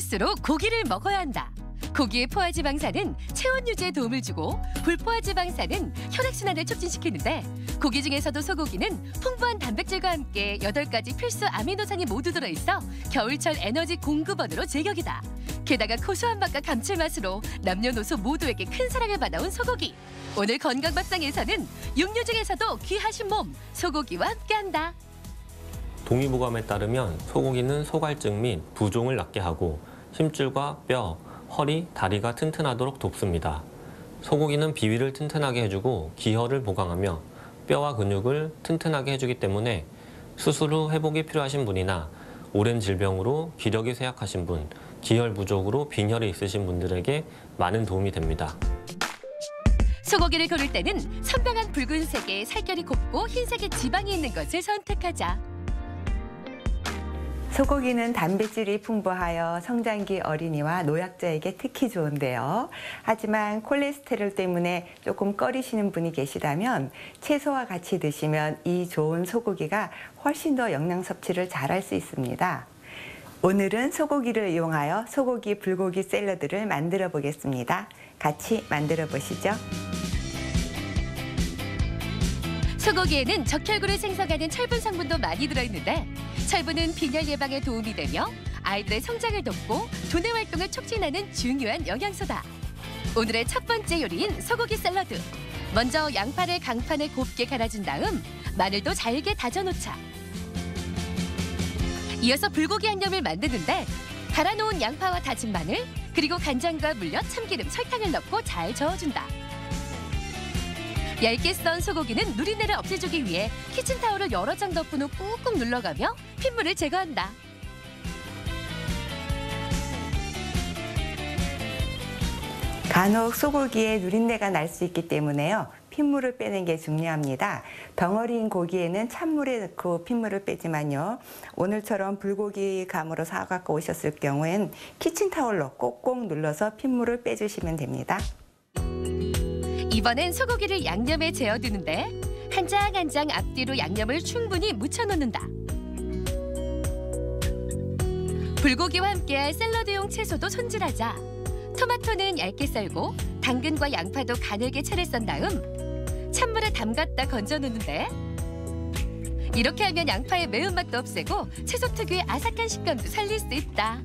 갈수록 고기를 먹어야 한다. 고기의 포화지방산은 체온 유지에 도움을 주고 불포화지방산은 혈액순환을 촉진시키는데 고기 중에서도 소고기는 풍부한 단백질과 함께 8가지 필수 아미노산이 모두 들어있어 겨울철 에너지 공급원으로 제격이다. 게다가 고소한 맛과 감칠맛으로 남녀노소 모두에게 큰 사랑을 받아온 소고기. 오늘 건강밥상에서는 육류 중에서도 귀하신 몸 소고기와 함께한다. 동의보감에 따르면 소고기는 소갈증 및 부종을 낫게 하고 힘줄과 뼈, 허리, 다리가 튼튼하도록 돕습니다. 소고기는 비위를 튼튼하게 해주고 기혈을 보강하며 뼈와 근육을 튼튼하게 해주기 때문에 수술 후 회복이 필요하신 분이나 오랜 질병으로 기력이 쇠약하신 분, 기혈 부족으로 빈혈이 있으신 분들에게 많은 도움이 됩니다. 소고기를 고를 때는 선명한 붉은색의 살결이 곱고 흰색의 지방이 있는 것을 선택하자. 소고기는 단백질이 풍부하여 성장기 어린이와 노약자에게 특히 좋은데요. 하지만 콜레스테롤 때문에 조금 꺼리시는 분이 계시다면 채소와 같이 드시면 이 좋은 소고기가 훨씬 더 영양 섭취를 잘할 수 있습니다. 오늘은 소고기를 이용하여 소고기 불고기 샐러드를 만들어 보겠습니다. 같이 만들어 보시죠. 소고기에는 적혈구를 생성하는 철분 성분도 많이 들어있는데 철분은 빈혈 예방에 도움이 되며 아이들의 성장을 돕고 두뇌 활동을 촉진하는 중요한 영양소다. 오늘의 첫 번째 요리인 소고기 샐러드. 먼저 양파를 강판에 곱게 갈아준 다음 마늘도 잘게 다져놓자. 이어서 불고기 양념을 만드는데 갈아놓은 양파와 다진 마늘 그리고 간장과 물엿, 참기름, 설탕을 넣고 잘 저어준다. 얇게 썬 소고기는 누린내를 없애주기 위해 키친타올을 여러 장 덮은 후 꾹꾹 눌러가며 핏물을 제거한다. 간혹 소고기에 누린내가 날 수 있기 때문에요. 핏물을 빼는 게 중요합니다. 덩어리인 고기에는 찬물에 넣고 핏물을 빼지만요. 오늘처럼 불고기 감으로 사갖고 오셨을 경우엔 키친타올로 꼭꼭 눌러서 핏물을 빼주시면 됩니다. 이번엔 소고기를 양념에 재워두는데 한 장 한 장 앞뒤로 양념을 충분히 묻혀놓는다. 불고기와 함께할 샐러드용 채소도 손질하자. 토마토는 얇게 썰고 당근과 양파도 가늘게 채를 썬 다음 찬물에 담갔다 건져놓는데 이렇게 하면 양파의 매운맛도 없애고 채소 특유의 아삭한 식감도 살릴 수 있다.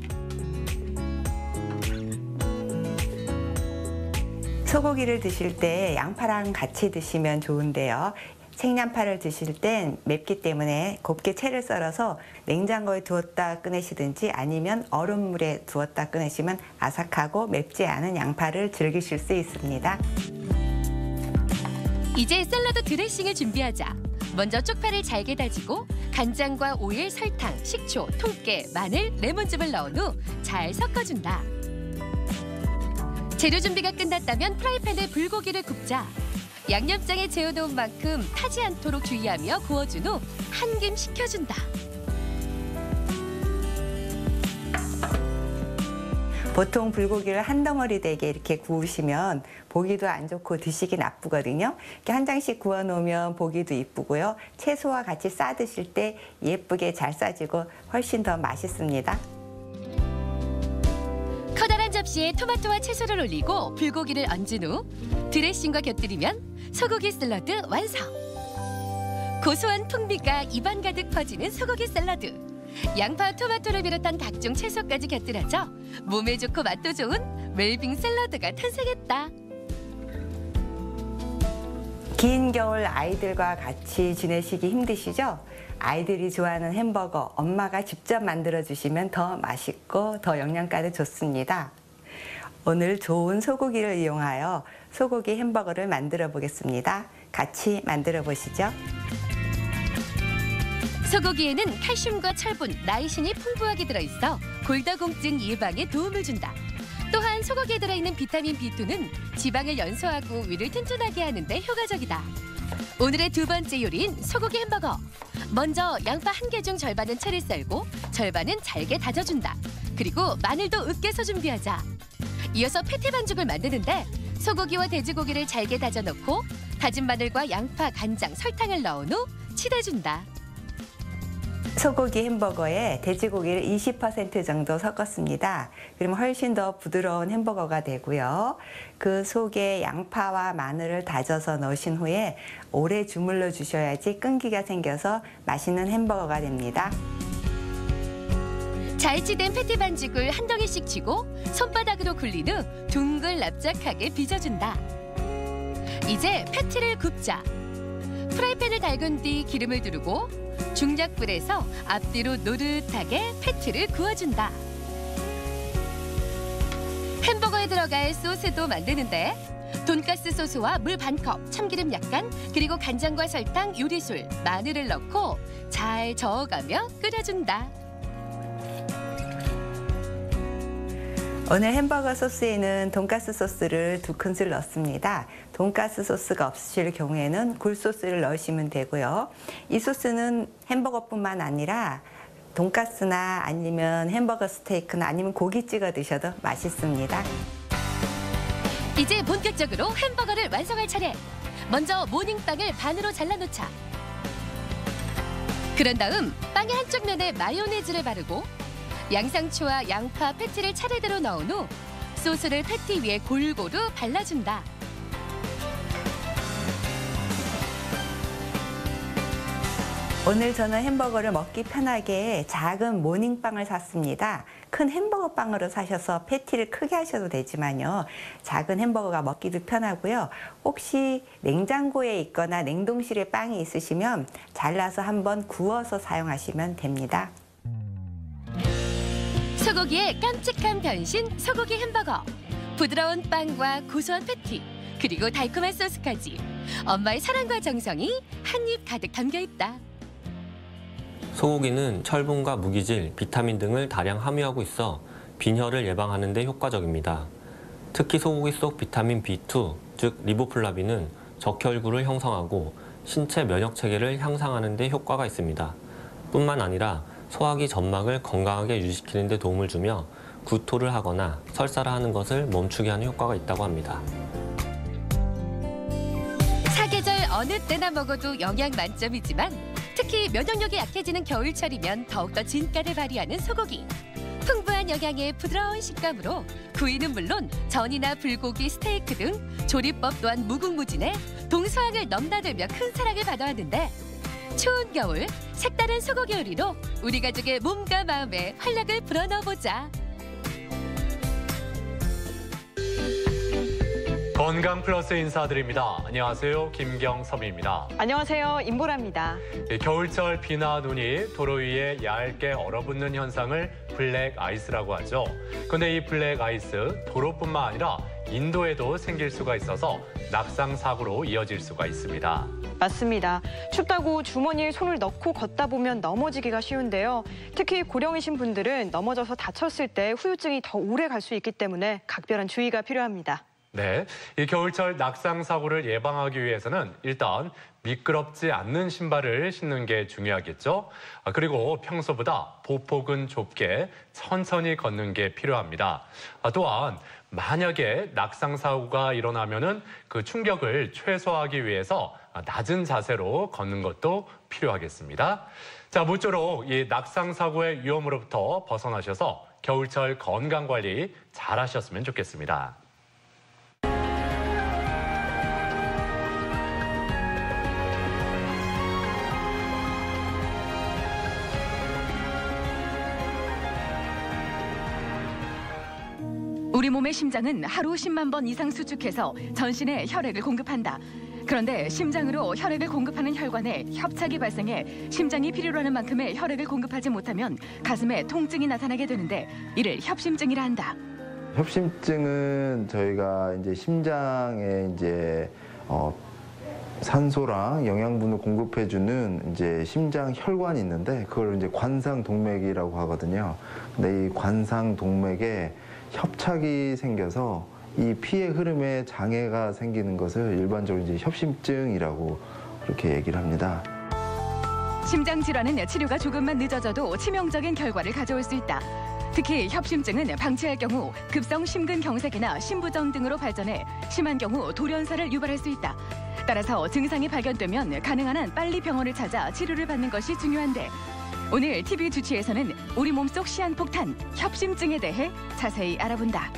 소고기를 드실 때 양파랑 같이 드시면 좋은데요. 생양파를 드실 땐 맵기 때문에 곱게 채를 썰어서 냉장고에 두었다 꺼내시든지 아니면 얼음물에 두었다 꺼내시면 아삭하고 맵지 않은 양파를 즐기실 수 있습니다. 이제 샐러드 드레싱을 준비하자. 먼저 쪽파를 잘게 다지고 간장과 오일, 설탕, 식초, 통깨, 마늘, 레몬즙을 넣은 후 잘 섞어준다. 재료 준비가 끝났다면 프라이팬에 불고기를 굽자. 양념장에 재워놓은 만큼 타지 않도록 주의하며 구워준 후 한 김 식혀준다. 보통 불고기를 한 덩어리 되게 이렇게 구우시면 보기도 안 좋고 드시기 나쁘거든요. 이렇게 한 장씩 구워 놓으면 보기도 이쁘고요. 채소와 같이 싸 드실 때 예쁘게 잘 싸지고 훨씬 더 맛있습니다. 커다란 접시에 토마토와 채소를 올리고 불고기를 얹은 후 드레싱과 곁들이면 소고기 샐러드 완성! 고소한 풍미가 입안 가득 퍼지는 소고기 샐러드. 양파, 토마토를 비롯한 각종 채소까지 곁들여져 몸에 좋고 맛도 좋은 웰빙 샐러드가 탄생했다. 긴 겨울 아이들과 같이 지내시기 힘드시죠? 아이들이 좋아하는 햄버거 엄마가 직접 만들어주시면 더 맛있고 더 영양가도 좋습니다. 오늘 좋은 소고기를 이용하여 소고기 햄버거를 만들어 보겠습니다. 같이 만들어 보시죠. 소고기에는 칼슘과 철분, 나이신이 풍부하게 들어있어 골다공증 예방에 도움을 준다. 또한 소고기에 들어있는 비타민 B2는 지방을 연소하고 위를 튼튼하게 하는 데 효과적이다. 오늘의 두 번째 요리인 소고기 햄버거. 먼저 양파 한 개 중 절반은 채를 썰고 절반은 잘게 다져준다. 그리고 마늘도 으깨서 준비하자. 이어서 패티 반죽을 만드는데 소고기와 돼지고기를 잘게 다져 넣고 다진 마늘과 양파, 간장, 설탕을 넣은 후 치대준다. 소고기 햄버거에 돼지고기를 20% 정도 섞었습니다. 그러면 훨씬 더 부드러운 햄버거가 되고요. 그 속에 양파와 마늘을 다져서 넣으신 후에 오래 주물러 주셔야지 끈기가 생겨서 맛있는 햄버거가 됩니다. 잘 찌된 패티 반죽을 한 덩이씩 쥐고 손바닥으로 굴린 후 둥글 납작하게 빚어준다. 이제 패티를 굽자. 프라이팬을 달군 뒤 기름을 두르고 중약불에서 앞뒤로 노릇하게 패티를 구워준다. 햄버거에 들어갈 소스도 만드는데 돈가스 소스와 물 반컵, 참기름 약간, 그리고 간장과 설탕, 요리술, 마늘을 넣고 잘 저어가며 끓여준다. 오늘 햄버거 소스에는 돈가스 소스를 2큰술 넣습니다. 돈가스 소스가 없으실 경우에는 굴소스를 넣으시면 되고요. 이 소스는 햄버거뿐만 아니라 돈가스나 아니면 햄버거 스테이크나 아니면 고기 찍어 드셔도 맛있습니다. 이제 본격적으로 햄버거를 완성할 차례. 먼저 모닝빵을 반으로 잘라놓자. 그런 다음 빵의 한쪽 면에 마요네즈를 바르고 양상추와 양파, 패티를 차례대로 넣은 후 소스를 패티 위에 골고루 발라준다. 오늘 저는 햄버거를 먹기 편하게 작은 모닝빵을 샀습니다. 큰 햄버거 빵으로 사셔서 패티를 크게 하셔도 되지만요. 작은 햄버거가 먹기도 편하고요. 혹시 냉장고에 있거나 냉동실에 빵이 있으시면 잘라서 한번 구워서 사용하시면 됩니다. 소고기의 깜찍한 변신 소고기 햄버거. 부드러운 빵과 고소한 패티, 그리고 달콤한 소스까지 엄마의 사랑과 정성이 한입 가득 담겨있다. 소고기는 철분과 무기질, 비타민 등을 다량 함유하고 있어 빈혈을 예방하는 데 효과적입니다. 특히 소고기 속 비타민 B2, 즉 리보플라빈은 적혈구를 형성하고 신체 면역 체계를 향상하는 데 효과가 있습니다. 뿐만 아니라 소화기 점막을 건강하게 유지시키는 데 도움을 주며 구토를 하거나 설사를 하는 것을 멈추게 하는 효과가 있다고 합니다. 사계절 어느 때나 먹어도 영양 만점이지만 특히 면역력이 약해지는 겨울철이면 더욱더 진가를 발휘하는 소고기. 풍부한 영양의 부드러운 식감으로 구이는 물론 전이나 불고기, 스테이크 등 조리법 또한 무궁무진해 동서양을 넘나들며 큰 사랑을 받아왔는데 추운 겨울 색다른 소고기 요리로 우리 가족의 몸과 마음에 활력을 불어넣어보자. 건강 플러스 인사드립니다. 안녕하세요. 김경섭입니다. 안녕하세요. 임보라입니다. 겨울철 비나 눈이 도로 위에 얇게 얼어붙는 현상을 블랙 아이스라고 하죠. 그런데 이 블랙 아이스 도로뿐만 아니라 인도에도 생길 수가 있어서 낙상 사고로 이어질 수가 있습니다. 맞습니다. 춥다고 주머니에 손을 넣고 걷다 보면 넘어지기가 쉬운데요. 특히 고령이신 분들은 넘어져서 다쳤을 때 후유증이 더 오래 갈 수 있기 때문에 각별한 주의가 필요합니다. 네, 이 겨울철 낙상 사고를 예방하기 위해서는 일단 미끄럽지 않는 신발을 신는 게 중요하겠죠. 그리고 평소보다 보폭은 좁게 천천히 걷는 게 필요합니다. 또한 만약에 낙상 사고가 일어나면은 그 충격을 최소화하기 위해서 낮은 자세로 걷는 것도 필요하겠습니다. 자, 모쪼록 이 낙상 사고의 위험으로부터 벗어나셔서 겨울철 건강 관리 잘 하셨으면 좋겠습니다. 우리 몸의 심장은 하루 10만 번 이상 수축해서 전신에 혈액을 공급한다. 그런데 심장으로 혈액을 공급하는 혈관에 협착이 발생해 심장이 필요로 하는 만큼의 혈액을 공급하지 못하면 가슴에 통증이 나타나게 되는데 이를 협심증이라 한다. 협심증은 저희가 이제 심장에 이제 산소랑 영양분을 공급해주는 이제 심장 혈관이 있는데 그걸 이제 관상동맥이라고 하거든요. 근데 이 관상동맥에 협착이 생겨서 이 피의 흐름에 장애가 생기는 것을 일반적으로 이제 협심증이라고 그렇게 얘기를 합니다. 심장 질환은 치료가 조금만 늦어져도 치명적인 결과를 가져올 수 있다. 특히 협심증은 방치할 경우 급성 심근경색이나 심부전 등으로 발전해 심한 경우 돌연사를 유발할 수 있다. 따라서 증상이 발견되면 가능한 한 빨리 병원을 찾아 치료를 받는 것이 중요한데 오늘 TV 주치에서는 우리 몸속 시한폭탄, 협심증에 대해 자세히 알아본다.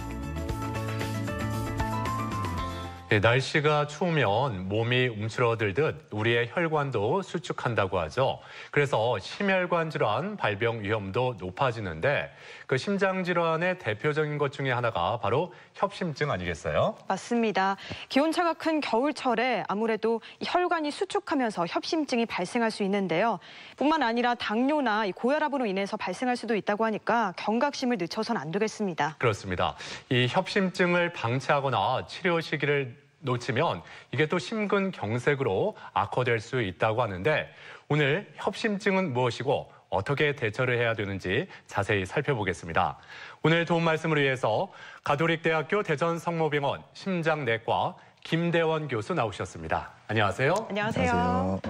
날씨가 추우면 몸이 움츠러들듯 우리의 혈관도 수축한다고 하죠. 그래서 심혈관 질환 발병 위험도 높아지는데 그 심장 질환의 대표적인 것 중에 하나가 바로 협심증 아니겠어요? 맞습니다. 기온차가 큰 겨울철에 아무래도 혈관이 수축하면서 협심증이 발생할 수 있는데요. 뿐만 아니라 당뇨나 고혈압으로 인해서 발생할 수도 있다고 하니까 경각심을 늦춰선 안 되겠습니다. 그렇습니다. 이 협심증을 방치하거나 치료 시기를 놓치면 이게 또 심근경색으로 악화될 수 있다고 하는데 오늘 협심증은 무엇이고 어떻게 대처를 해야 되는지 자세히 살펴보겠습니다. 오늘 도움 말씀을 위해서 가톨릭대학교 대전성모병원 심장내과 김대원 교수 나오셨습니다. 안녕하세요. 안녕하세요.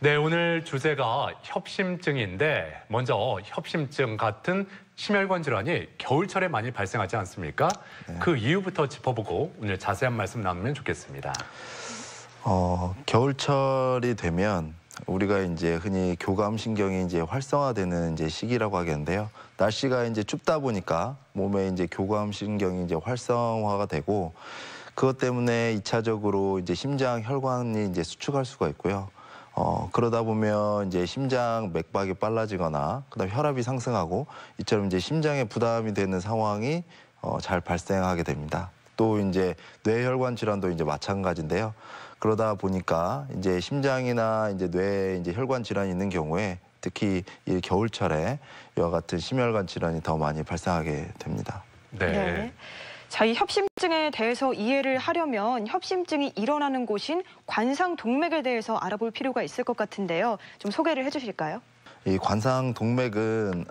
네, 오늘 주제가 협심증인데 먼저 협심증 같은 심혈관 질환이 겨울철에 많이 발생하지 않습니까? 네. 그 이유부터 짚어보고 오늘 자세한 말씀 나누면 좋겠습니다. 겨울철이 되면 우리가 이제 흔히 교감신경이 이제 활성화되는 이제 시기라고 하겠는데요. 날씨가 이제 춥다 보니까 몸에 이제 교감신경이 이제 활성화가 되고 그것 때문에 2차적으로 이제 심장 혈관이 이제 수축할 수가 있고요. 그러다 보면 이제 심장 맥박이 빨라지거나 그다음 혈압이 상승하고 이처럼 이제 심장에 부담이 되는 상황이 잘 발생하게 됩니다. 또 이제 뇌혈관 질환도 이제 마찬가지인데요. 그러다 보니까 이제 심장이나 이제 뇌에 이제 혈관 질환이 있는 경우에 특히 이 겨울철에 이와 같은 심혈관 질환이 더 많이 발생하게 됩니다. 네. 자, 이 협심증에 대해서 이해를 하려면 협심증이 일어나는 곳인 관상동맥에 대해서 알아볼 필요가 있을 것 같은데요. 좀 소개를 해주실까요? 이 관상동맥은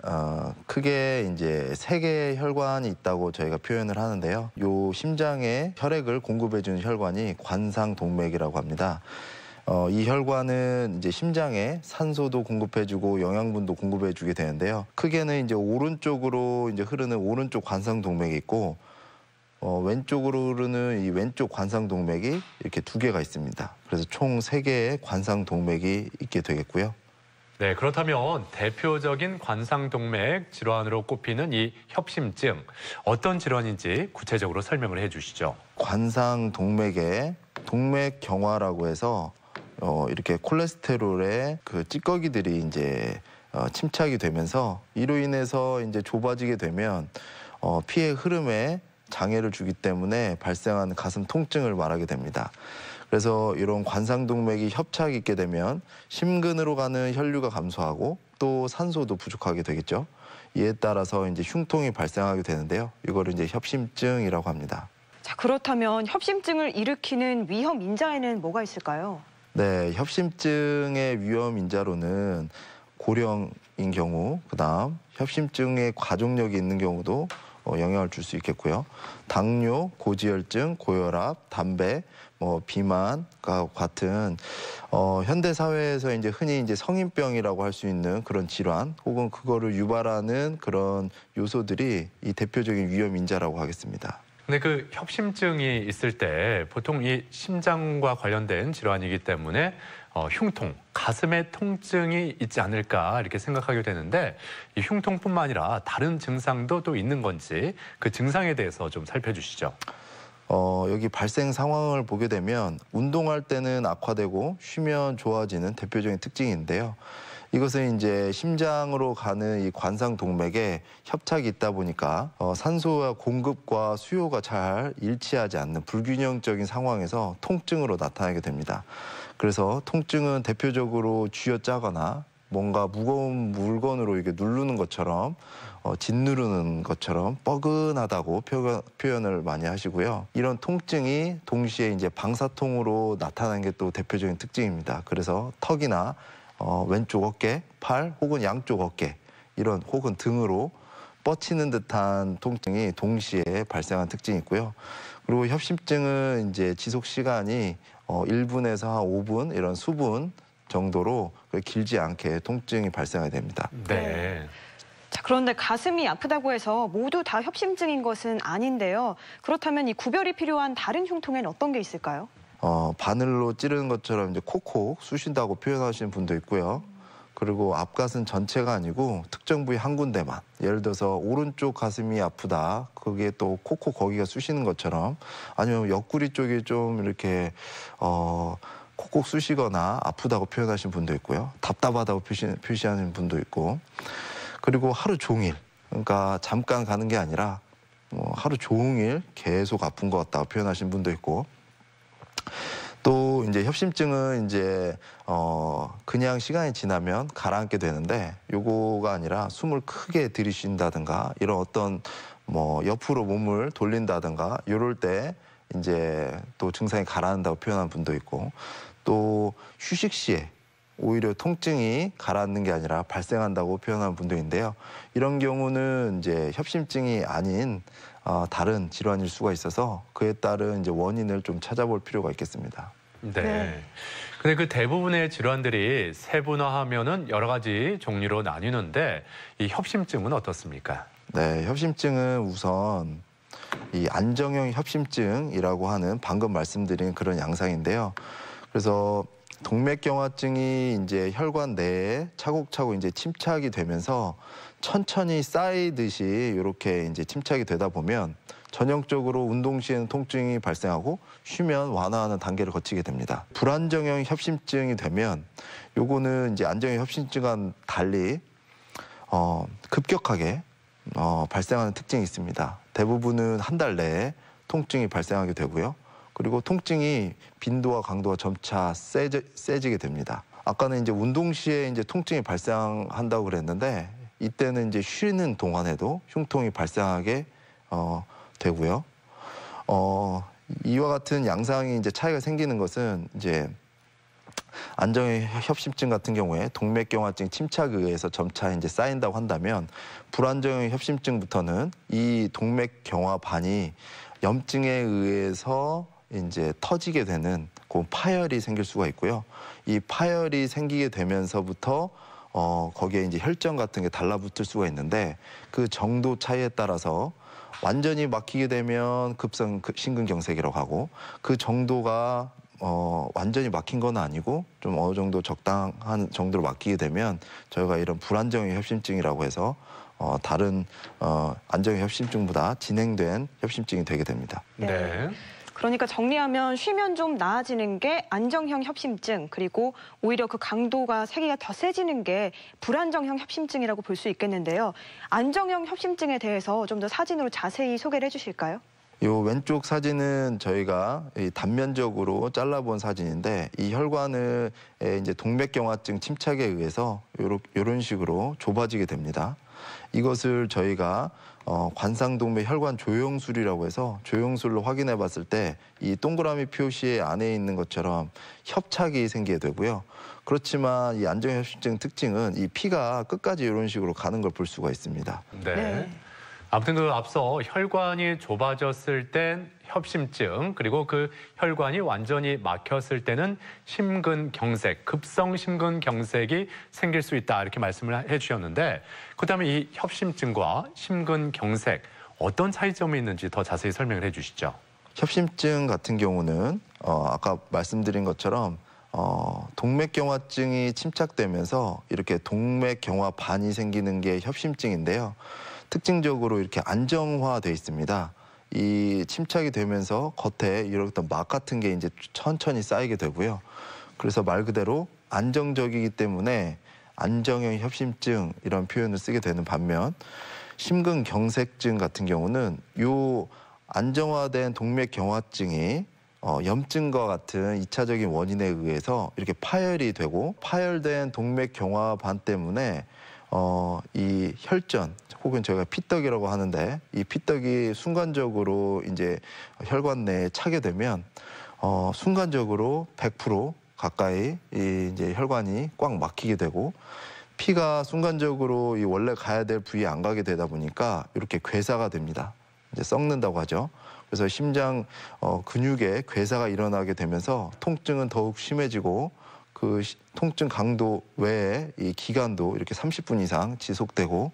크게 이제 3개의 혈관이 있다고 저희가 표현을 하는데요. 요 심장에 혈액을 공급해주는 혈관이 관상동맥이라고 합니다. 이 혈관은 이제 심장에 산소도 공급해주고 영양분도 공급해주게 되는데요. 크게는 이제 오른쪽으로 이제 흐르는 오른쪽 관상동맥이 있고 왼쪽으로 흐르는 이 왼쪽 관상동맥이 이렇게 2개가 있습니다. 그래서 총 3개의 관상동맥이 있게 되겠고요. 네, 그렇다면 대표적인 관상동맥 질환으로 꼽히는 이 협심증, 어떤 질환인지 구체적으로 설명을 해주시죠. 관상동맥의 동맥경화라고 해서 이렇게 콜레스테롤의 그 찌꺼기들이 이제 침착이 되면서 이로 인해서 이제 좁아지게 되면 피의 흐름에 장애를 주기 때문에 발생하는 가슴 통증을 말하게 됩니다. 그래서 이런 관상동맥이 협착이 있게 되면 심근으로 가는 혈류가 감소하고 또 산소도 부족하게 되겠죠. 이에 따라서 이제 흉통이 발생하게 되는데요. 이거를 이제 협심증이라고 합니다. 자, 그렇다면 협심증을 일으키는 위험 인자에는 뭐가 있을까요? 네, 협심증의 위험 인자로는 고령인 경우, 그다음 협심증의 가족력이 있는 경우도 영향을 줄 수 있겠고요. 당뇨, 고지혈증, 고혈압, 담배, 비만과 같은 현대 사회에서 이제 흔히 이제 성인병이라고 할 수 있는 그런 질환 혹은 그거를 유발하는 그런 요소들이 이 대표적인 위험 인자라고 하겠습니다. 근데 그 협심증이 있을 때 보통 이 심장과 관련된 질환이기 때문에 흉통, 가슴에 통증이 있지 않을까 이렇게 생각하게 되는데 이 흉통뿐만 아니라 다른 증상도 또 있는 건지 그 증상에 대해서 좀 살펴주시죠. 여기 발생 상황을 보게 되면 운동할 때는 악화되고 쉬면 좋아지는 대표적인 특징인데요. 이것은 이제 심장으로 가는 이 관상동맥에 협착이 있다 보니까 산소와 공급과 수요가 잘 일치하지 않는 불균형적인 상황에서 통증으로 나타나게 됩니다. 그래서 통증은 대표적으로 쥐어짜거나 뭔가 무거운 물건으로 이게 누르는 것처럼 짓누르는 것처럼 뻐근하다고 표현을 많이 하시고요. 이런 통증이 동시에 이제 방사통으로 나타나는 게 또 대표적인 특징입니다. 그래서 턱이나 왼쪽 어깨, 팔 혹은 양쪽 어깨 이런 혹은 등으로 뻗치는 듯한 통증이 동시에 발생한 특징이 있고요. 그리고 협심증은 이제 지속 시간이 1분에서 한 5분 이런 수분 정도로 길지 않게 통증이 발생하게 됩니다. 네. 자, 그런데 가슴이 아프다고 해서 모두 다 협심증인 것은 아닌데요. 그렇다면 이 구별이 필요한 다른 흉통에는 어떤 게 있을까요? 바늘로 찌르는 것처럼 이제 콕콕 쑤신다고 표현하시는 분도 있고요. 그리고 앞가슴 전체가 아니고 특정 부위 한 군데만, 예를 들어서 오른쪽 가슴이 아프다, 그게 또 콕콕 거기가 쑤시는 것처럼, 아니면 옆구리 쪽이 좀 이렇게 콕콕 쑤시거나 아프다고 표현하시는 분도 있고요. 답답하다고 표시하는 분도 있고, 그리고 하루 종일, 그러니까 잠깐 가는 게 아니라 하루 종일 계속 아픈 것 같다고 표현하시는 분도 있고, 또 이제 협심증은 이제 그냥 시간이 지나면 가라앉게 되는데, 요거가 아니라 숨을 크게 들이쉰다든가 이런 어떤 옆으로 몸을 돌린다든가 이럴 때 이제 또 증상이 가라앉는다고 표현하는 분도 있고, 또 휴식 시에 오히려 통증이 가라앉는 게 아니라 발생한다고 표현하는 분도 있는데요. 이런 경우는 이제 협심증이 아닌 다른 질환일 수가 있어서 그에 따른 이제 원인을 좀 찾아볼 필요가 있겠습니다. 네. 근데 그 대부분의 질환들이 세분화하면은 여러 가지 종류로 나뉘는데 이 협심증은 어떻습니까? 네, 협심증은 우선 이 안정형 협심증이라고 하는 방금 말씀드린 그런 양상인데요. 그래서 동맥경화증이 이제 혈관 내에 차곡차곡 이제 침착이 되면서 천천히 쌓이듯이 이렇게 이제 침착이 되다 보면 전형적으로 운동 시에는 통증이 발생하고 쉬면 완화하는 단계를 거치게 됩니다. 불안정형 협심증이 되면 요거는 이제 안정형 협심증과는 달리 급격하게 발생하는 특징이 있습니다. 대부분은 한 달 내에 통증이 발생하게 되고요. 그리고 통증이 빈도와 강도가 점차 세지게 됩니다. 아까는 이제 운동 시에 이제 통증이 발생한다고 그랬는데, 이때는 이제 쉬는 동안에도 흉통이 발생하게 되고요. 이와 같은 양상이 이제 차이가 생기는 것은 이제 안정형 협심증 같은 경우에 동맥경화증 침착에 의해서 점차 이제 쌓인다고 한다면, 불안정형 협심증부터는 이 동맥경화반이 염증에 의해서 이제 터지게 되는 그 파열이 생길 수가 있고요. 이 파열이 생기게 되면서부터 거기에 이제 혈전 같은 게 달라붙을 수가 있는데, 그 정도 차이에 따라서 완전히 막히게 되면 급성 심근경색이라고 하고, 그 정도가 완전히 막힌 건 아니고 좀 어느 정도 적당한 정도로 막히게 되면 저희가 이런 불안정형 협심증이라고 해서 다른 안정형 협심증보다 진행된 협심증이 되게 됩니다. 네. 그러니까 정리하면 쉬면 좀 나아지는 게 안정형 협심증, 그리고 오히려 그 강도가 세기가 더 세지는 게 불안정형 협심증이라고 볼 수 있겠는데요. 안정형 협심증에 대해서 좀 더 사진으로 자세히 소개를 해주실까요? 이 왼쪽 사진은 저희가 단면적으로 잘라본 사진인데, 이 혈관을 이제 동맥경화증 침착에 의해서 이런 식으로 좁아지게 됩니다. 이것을 저희가 관상동맥 혈관 조형술이라고 해서 조형술로 확인해 봤을 때 이 동그라미 표시 안에 있는 것처럼 협착이 생기게 되고요. 그렇지만 이 안정형 협심증 특징은 이 피가 끝까지 이런 식으로 가는 걸 볼 수가 있습니다. 네. 아무튼 그 앞서 혈관이 좁아졌을 땐 협심증, 그리고 그 혈관이 완전히 막혔을 때는 심근경색, 급성 심근경색이 생길 수 있다, 이렇게 말씀을 해주셨는데, 그렇다면 이 협심증과 심근경색 어떤 차이점이 있는지 더 자세히 설명을 해주시죠. 협심증 같은 경우는 아까 말씀드린 것처럼 동맥경화증이 침착되면서 이렇게 동맥경화반이 생기는 게 협심증인데요. 특징적으로 이렇게 안정화돼 있습니다. 이 침착이 되면서 겉에 이런 어떤 막 같은 게 이제 천천히 쌓이게 되고요. 그래서 말 그대로 안정적이기 때문에 안정형 협심증 이런 표현을 쓰게 되는 반면, 심근경색증 같은 경우는 요 안정화된 동맥경화증이 염증과 같은 2차적인 원인에 의해서 이렇게 파열이 되고, 파열된 동맥경화반 때문에 이 혈전, 혹은 저희가 피떡이라고 하는데, 이 피떡이 순간적으로 이제 혈관 내에 차게 되면 순간적으로 100% 가까이 이제 혈관이 꽉 막히게 되고, 피가 순간적으로 이 원래 가야 될 부위에 안 가게 되다 보니까 이렇게 괴사가 됩니다. 이제 썩는다고 하죠. 그래서 심장 근육에 괴사가 일어나게 되면서 통증은 더욱 심해지고, 그 통증 강도 외에 이 기간도 이렇게 30분 이상 지속되고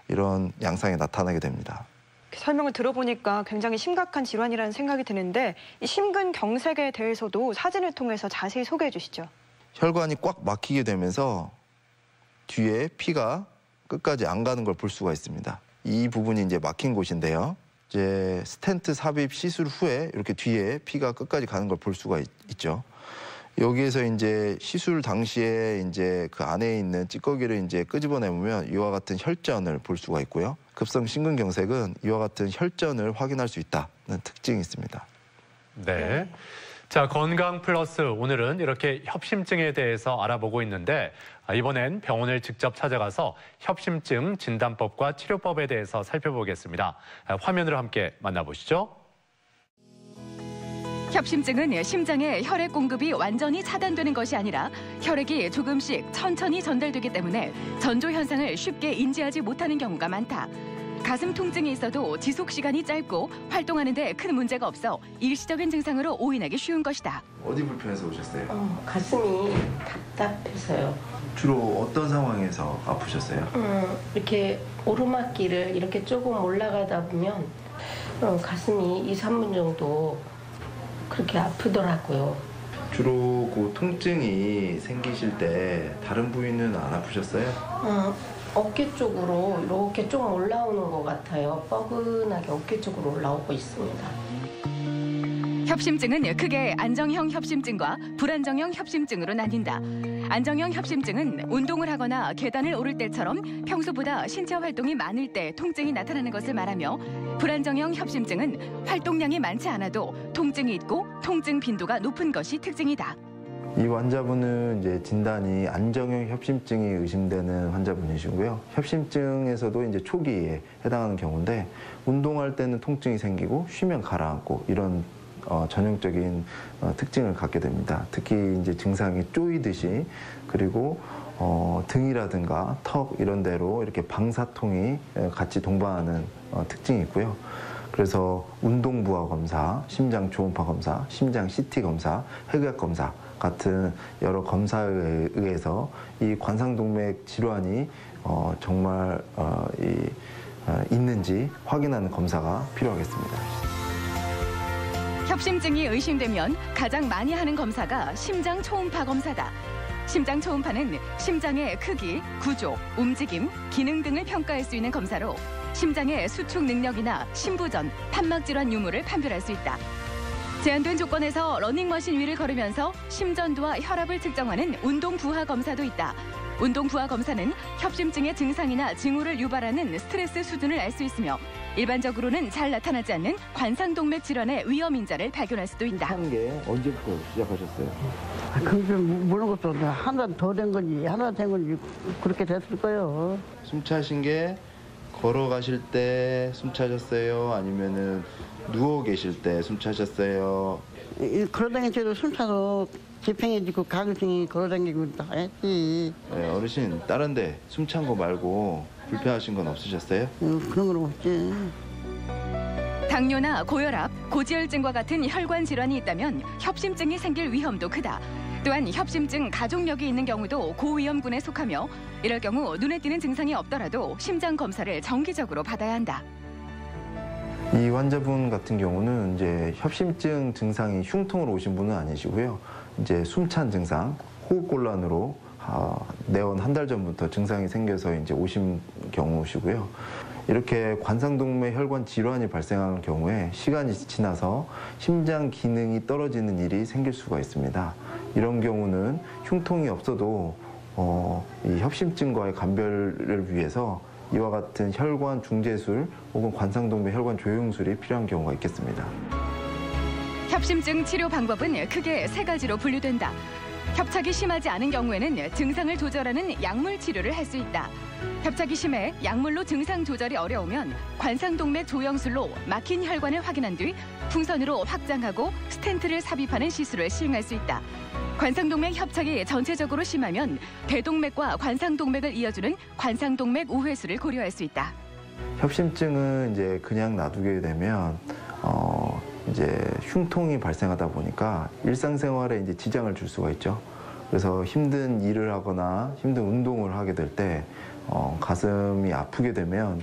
이런 양상이 나타나게 됩니다. 설명을 들어보니까 굉장히 심각한 질환이라는 생각이 드는데, 이 심근경색에 대해서도 사진을 통해서 자세히 소개해 주시죠. 혈관이 꽉 막히게 되면서 뒤에 피가 끝까지 안 가는 걸 볼 수가 있습니다. 이 부분이 이제 막힌 곳인데요. 이제 스텐트 삽입 시술 후에 이렇게 뒤에 피가 끝까지 가는 걸 볼 수가 있죠. 여기에서 이제 시술 당시에 이제 그 안에 있는 찌꺼기를 이제 끄집어내보면 이와 같은 혈전을 볼 수가 있고요. 급성 심근경색은 이와 같은 혈전을 확인할 수 있다는 특징이 있습니다. 네. 자, 건강 플러스 오늘은 이렇게 협심증에 대해서 알아보고 있는데 이번엔 병원을 직접 찾아가서 협심증 진단법과 치료법에 대해서 살펴보겠습니다. 화면으로 함께 만나보시죠. 협심증은 심장의 혈액 공급이 완전히 차단되는 것이 아니라 혈액이 조금씩 천천히 전달되기 때문에 전조 현상을 쉽게 인지하지 못하는 경우가 많다. 가슴 통증이 있어도 지속 시간이 짧고 활동하는 데 큰 문제가 없어 일시적인 증상으로 오인하기 쉬운 것이다. 어디 불편해서 오셨어요? 가슴이 답답해서요. 주로 어떤 상황에서 아프셨어요? 이렇게 오르막길을 이렇게 조금 올라가다 보면 가슴이 2, 3분 정도 그렇게 아프더라고요. 주로 그 통증이 생기실 때 다른 부위는 안 아프셨어요? 어깨 쪽으로 이렇게 좀 올라오는 것 같아요. 뻐근하게 어깨 쪽으로 올라오고 있습니다. 협심증은 크게 안정형 협심증과 불안정형 협심증으로 나뉜다. 안정형 협심증은 운동을 하거나 계단을 오를 때처럼 평소보다 신체 활동이 많을 때 통증이 나타나는 것을 말하며 불안정형 협심증은 활동량이 많지 않아도 통증이 있고 통증 빈도가 높은 것이 특징이다. 이 환자분은 이제 진단이 안정형 협심증이 의심되는 환자분이시고요. 협심증에서도 이제 초기에 해당하는 경우인데 운동할 때는 통증이 생기고 쉬면 가라앉고 이런 전형적인 특징을 갖게 됩니다. 특히 이제 증상이 쪼이듯이 그리고 등이라든가 턱 이런 데로 이렇게 방사통이 같이 동반하는 특징이 있고요. 그래서 운동 부하 검사, 심장 초음파 검사, 심장 CT 검사, 혈액 검사 같은 여러 검사에 의해서 이 관상동맥 질환이 정말 있는지 확인하는 검사가 필요하겠습니다. 협심증이 의심되면 가장 많이 하는 검사가 심장 초음파 검사다. 심장 초음파는 심장의 크기, 구조, 움직임, 기능 등을 평가할 수 있는 검사로 심장의 수축 능력이나 심부전, 판막 질환 유무를 판별할 수 있다. 제한된 조건에서 러닝머신 위를 걸으면서 심전도와 혈압을 측정하는 운동 부하 검사도 있다. 운동 부하 검사는 협심증의 증상이나 징후를 유발하는 스트레스 수준을 알 수 있으며 일반적으로는 잘 나타나지 않는 관상동맥 질환의 위험 인자를 발견할 수도 있다. 하는 게 언제부터 시작하셨어요? 그게 모르는 것도 하나 더 된 건지 하나 된 건지 그렇게 됐을 거예요. 숨 차신 게 걸어가실 때 숨 차셨어요? 아니면은 누워 계실 때 숨 차셨어요? 걸어다니면서 숨 차서 지팽해지고 가글증이 걸어다니고 다 했지. 네, 어르신 다른 데 숨 찬 거 말고 불편하신 건 없으셨어요? 그런 건 없지. 당뇨나 고혈압, 고지혈증과 같은 혈관 질환이 있다면 협심증이 생길 위험도 크다. 또한 협심증 가족력이 있는 경우도 고위험군에 속하며 이럴 경우 눈에 띄는 증상이 없더라도 심장 검사를 정기적으로 받아야 한다. 이 환자분 같은 경우는 이제 협심증 증상이 흉통으로 오신 분은 아니시고요. 이제 숨찬 증상, 호흡곤란으로 내원 한 달 전부터 증상이 생겨서 이제 오신 경우시고요. 이렇게 관상동맥 혈관 질환이 발생하는 경우에 시간이 지나서 심장 기능이 떨어지는 일이 생길 수가 있습니다. 이런 경우는 흉통이 없어도 이 협심증과의 감별을 위해서 이와 같은 혈관 중재술 혹은 관상동맥 혈관 조영술이 필요한 경우가 있겠습니다. 협심증 치료 방법은 크게 세 가지로 분류된다. 협착이 심하지 않은 경우에는 증상을 조절하는 약물 치료를 할 수 있다. 협착이 심해 약물로 증상 조절이 어려우면 관상동맥 조영술로 막힌 혈관을 확인한 뒤 풍선으로 확장하고 스텐트를 삽입하는 시술을 시행할 수 있다. 관상동맥 협착이 전체적으로 심하면 대동맥과 관상동맥을 이어주는 관상동맥 우회수를 고려할 수 있다. 협심증은 이제 그냥 놔두게 되면 이제 흉통이 발생하다 보니까 일상생활에 이제 지장을 줄 수가 있죠. 그래서 힘든 일을 하거나 힘든 운동을 하게 될 때 가슴이 아프게 되면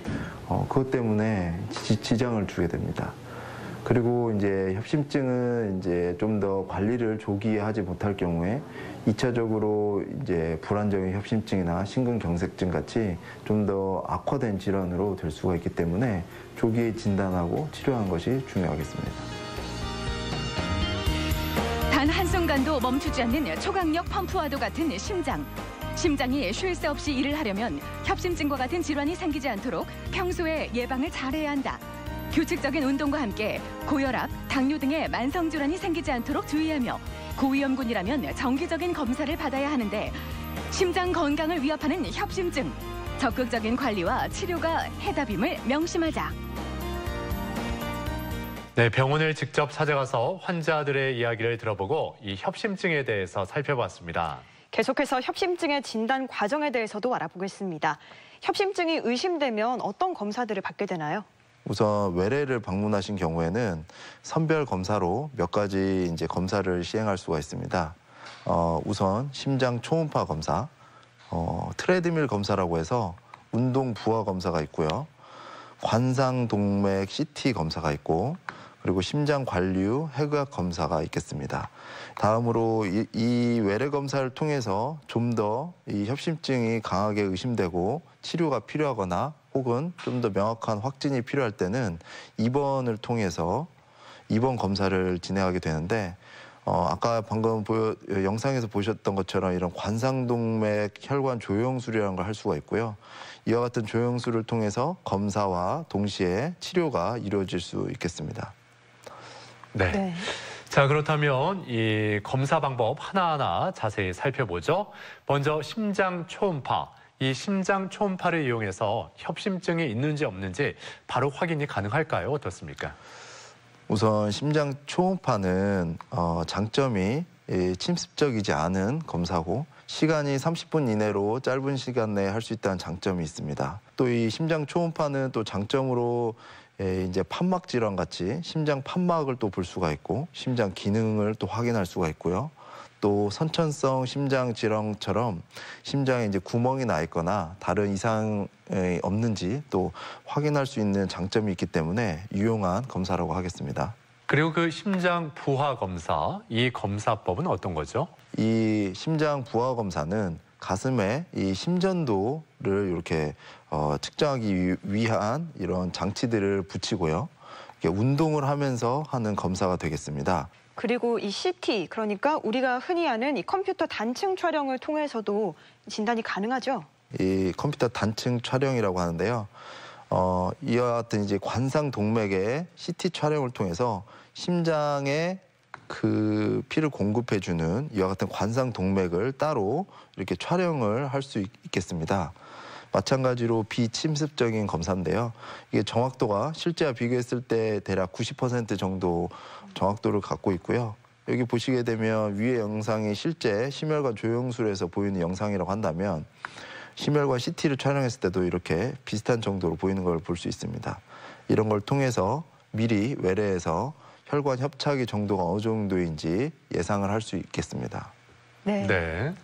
그것 때문에 지장을 주게 됩니다. 그리고 이제 협심증은 이제 좀 더 관리를 조기에 하지 못할 경우에 2차적으로 이제 불안정의 협심증이나 심근경색증 같이 좀 더 악화된 질환으로 될 수가 있기 때문에 조기에 진단하고 치료하는 것이 중요하겠습니다. 단 한순간도 멈추지 않는 초강력 펌프와도 같은 심장. 심장이 쉴 새 없이 일을 하려면 협심증과 같은 질환이 생기지 않도록 평소에 예방을 잘해야 한다. 규칙적인 운동과 함께 고혈압, 당뇨 등의 만성 질환이 생기지 않도록 주의하며 고위험군이라면 정기적인 검사를 받아야 하는데 심장 건강을 위협하는 협심증. 적극적인 관리와 치료가 해답임을 명심하자. 네, 병원을 직접 찾아가서 환자들의 이야기를 들어보고 이 협심증에 대해서 살펴봤습니다. 계속해서 협심증의 진단 과정에 대해서도 알아보겠습니다. 협심증이 의심되면 어떤 검사들을 받게 되나요? 우선 외래를 방문하신 경우에는 선별 검사로 몇 가지 이제 검사를 시행할 수가 있습니다. 우선 심장 초음파 검사, 트레드밀 검사라고 해서 운동 부하 검사가 있고요. 관상동맥 CT 검사가 있고, 그리고 심장 관류 핵의학 검사가 있겠습니다. 다음으로 이 외래 검사를 통해서 좀 더 이 협심증이 강하게 의심되고 치료가 필요하거나 혹은 좀 더 명확한 확진이 필요할 때는 입원을 통해서 입원 검사를 진행하게 되는데, 아까 방금 영상에서 보셨던 것처럼 이런 관상동맥 혈관 조영술이라는 걸 할 수가 있고요. 이와 같은 조영술을 통해서 검사와 동시에 치료가 이루어질 수 있겠습니다. 네. 네. 자, 그렇다면 이 검사 방법 하나하나 자세히 살펴보죠. 먼저 심장 초음파. 이 심장 초음파를 이용해서 협심증이 있는지 없는지 바로 확인이 가능할까요? 어떻습니까? 우선 심장 초음파는 장점이 침습적이지 않은 검사고 시간이 30분 이내로 짧은 시간 내에 할 수 있다는 장점이 있습니다. 또 이 심장 초음파는 또 장점으로 이제 판막 질환 같이 심장 판막을 또 볼 수가 있고 심장 기능을 또 확인할 수가 있고요. 또 선천성 심장 질환처럼 심장에 이제 구멍이 나 있거나 다른 이상이 없는지 또 확인할 수 있는 장점이 있기 때문에 유용한 검사라고 하겠습니다. 그리고 그 심장 부하 검사, 이 검사법은 어떤 거죠? 이 심장 부하 검사는 가슴에 이 심전도를 이렇게 측정하기 위한 이런 장치들을 붙이고요. 운동을 하면서 하는 검사가 되겠습니다. 그리고 이 CT, 그러니까 우리가 흔히 아는 이 컴퓨터 단층 촬영을 통해서도 진단이 가능하죠? 이 컴퓨터 단층 촬영이라고 하는데요. 이와 같은 이제 관상 동맥의 CT 촬영을 통해서 심장에 그 피를 공급해주는 이와 같은 관상 동맥을 따로 이렇게 촬영을 할 수 있겠습니다. 마찬가지로 비침습적인 검사인데요. 이게 정확도가 실제와 비교했을 때 대략 90% 정도 정확도를 갖고 있고요. 여기 보시게 되면 위의 영상이 실제 심혈관 조영술에서 보이는 영상이라고 한다면 심혈관 CT를 촬영했을 때도 이렇게 비슷한 정도로 보이는 걸 볼 수 있습니다. 이런 걸 통해서 미리 외래에서 혈관 협착의 정도가 어느 정도인지 예상을 할 수 있겠습니다. 네. 네.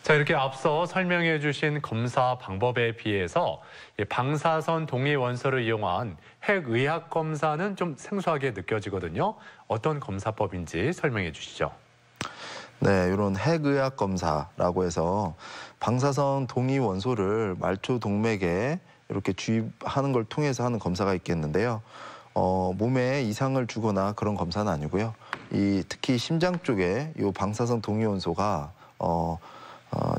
자, 이렇게 앞서 설명해 주신 검사 방법에 비해서 방사선 동위 원소를 이용한 핵의학 검사는 좀 생소하게 느껴지거든요. 어떤 검사법인지 설명해 주시죠. 네, 이런 핵의학 검사라고 해서 방사선 동위 원소를 말초 동맥에 이렇게 주입하는 걸 통해서 하는 검사가 있겠는데요. 몸에 이상을 주거나 그런 검사는 아니고요. 특히 심장 쪽에 이 방사선 동위 원소가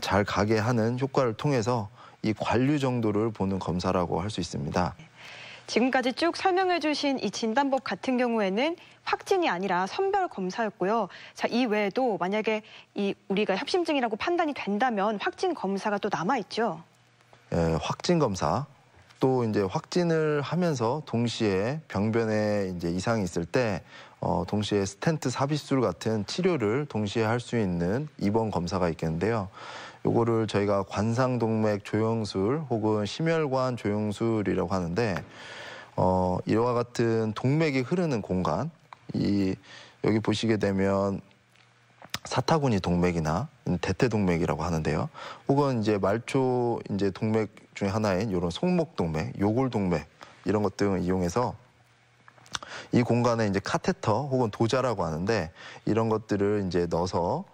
잘 가게 하는 효과를 통해서 이 관류 정도를 보는 검사라고 할 수 있습니다. 지금까지 쭉 설명해 주신 이 진단법 같은 경우에는 확진이 아니라 선별 검사였고요. 자, 이 외에도 만약에 우리가 협심증이라고 판단이 된다면 확진 검사가 또 남아 있죠. 예, 확진 검사. 또 이제 확진을 하면서 동시에 병변에 이제 이상이 있을 때 동시에 스텐트 삽입술 같은 치료를 동시에 할 수 있는 입원 검사가 있겠는데요. 요거를 저희가 관상동맥 조영술 혹은 심혈관 조영술이라고 하는데 이와 같은 동맥이 흐르는 공간, 여기 보시게 되면 사타구니 동맥이나 대퇴동맥이라고 하는데요. 혹은 이제 말초 이제 동맥 중에 하나인 이런 송목 동맥, 요골 동맥 이런 것 등을 이용해서 이 공간에 이제 카테터 혹은 도자라고 하는데 이런 것들을 이제 넣어서